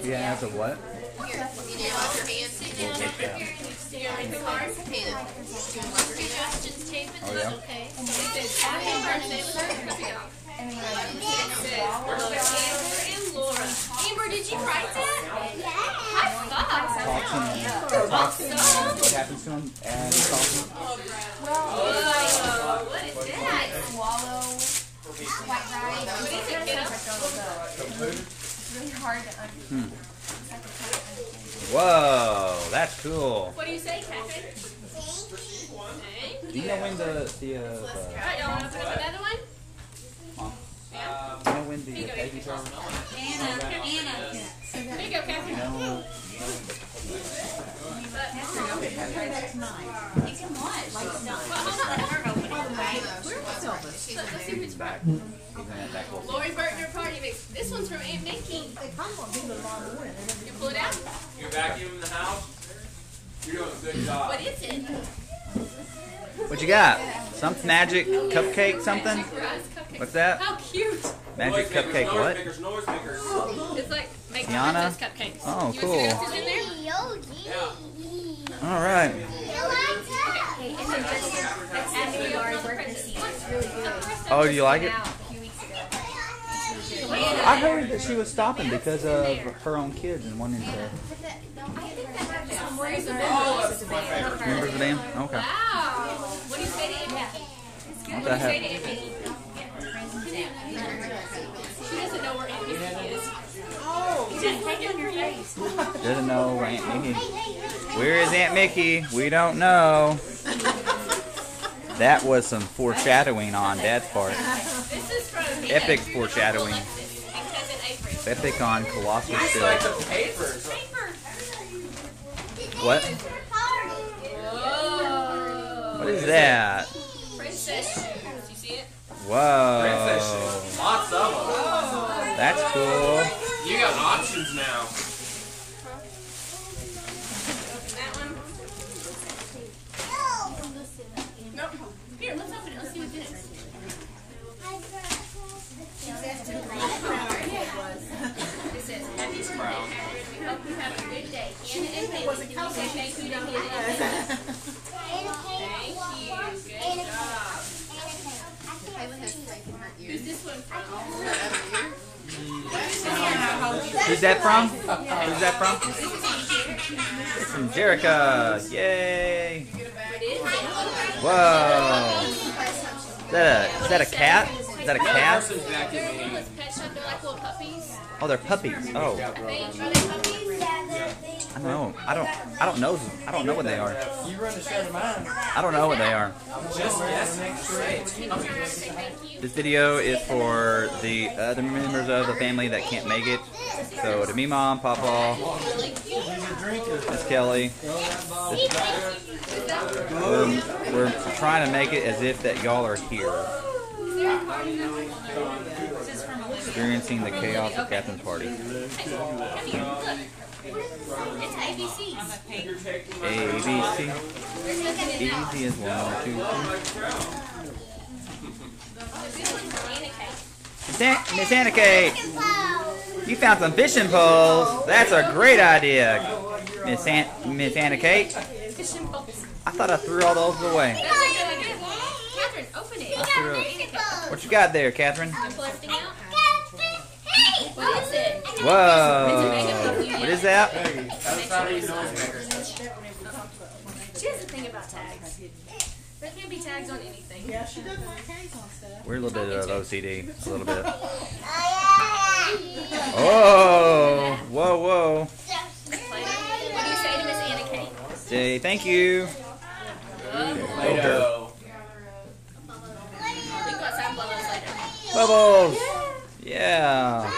Yeah, as a what? Oh, yeah? Amber, did you write that? High five. What happens to him? And talking. What is that? Swallow white rice. What is it, kiddo? It's really hard to understand. Whoa, that's cool. What do you say, Kathryn? Do you know when Alright, y'all want to put up another one? do you know when the babies are? Anna. There you go, Kathryn. No. You can watch. Let's see which back. Lori Burtner Party Mix. This one's from Aunt Mickey. You pull it out? You're vacuuming the house? You're doing a good job. What is it? What you got? Something magic cupcake something? What's that? How cute. Magic cupcake what? Noise makers. It's like make Tiana? princess cupcakes. Oh, You cool. want to see in there? All right. Hey, it's a that's after you already worked this season. It's really good. Oh, do you like it? Out a few weeks ago. I heard that she was stopping because of her own kids and wanting to. Members of Members of them? Okay. Wow. What do you say to Aunt Mickey? What What do the you say heck? to Aunt Mickey? She doesn't know where Aunt Mickey is. Doesn't know where Aunt Mickey. Where is Aunt Mickey? We don't know. That was some foreshadowing on Dad's part. This is from Epic foreshadowing. Alexis and cousin Avery. Epic on Colossal It's Still. like the papers. What? Whoa. What is that? Princess shoes. You see it? Princess Whoa. shoes. Lots of them. That's cool. You got options now. That one? Nope. Here, let's open it. Let's see what this is. It says, Happy birthday, Kathryn. We hope you have a good day. Anna and Haley, can you say thank you to Anna and Haley? Thank you. Good job. Who's this one from? Who's that from? Who's that from? It's from Jerica. Yay. Whoa. Is that a cat? Is that a cat? Person's vacuuming. Little pet shop. They're like little puppies. Oh, they're puppies. Oh. Are they puppies? I don't know. I don't know. I don't know what they are. You run a shirt of mine. I don't know what they are. Just yes, great. Thank you. This video is for the other members of the family that can't make it. So to me, Mom, Papa, Miss Kelly, we're trying to make it as if that y'all are here, experiencing the chaos of Kathryn's party. It's ABC. ABC. Easy as 1, 2, 3. Miss Anna Kate, you found some fishing poles. That's a great idea, Miss Anna Kate. I thought I threw all those away. Kathryn, open it. What you got there, Kathryn? Busting out. What is it? Whoa. What is that? That's how these noise makers. She has a thing about tags. There can't be tags on anything. Yeah, she doesn't like tags on stuff. We're a little bit of OCD. A little bit. Oh. Whoa, whoa. What do you say to Miss Anna Kate? Say thank you. Play-Doh. We can go outside and blow those later. Bubbles. Yeah.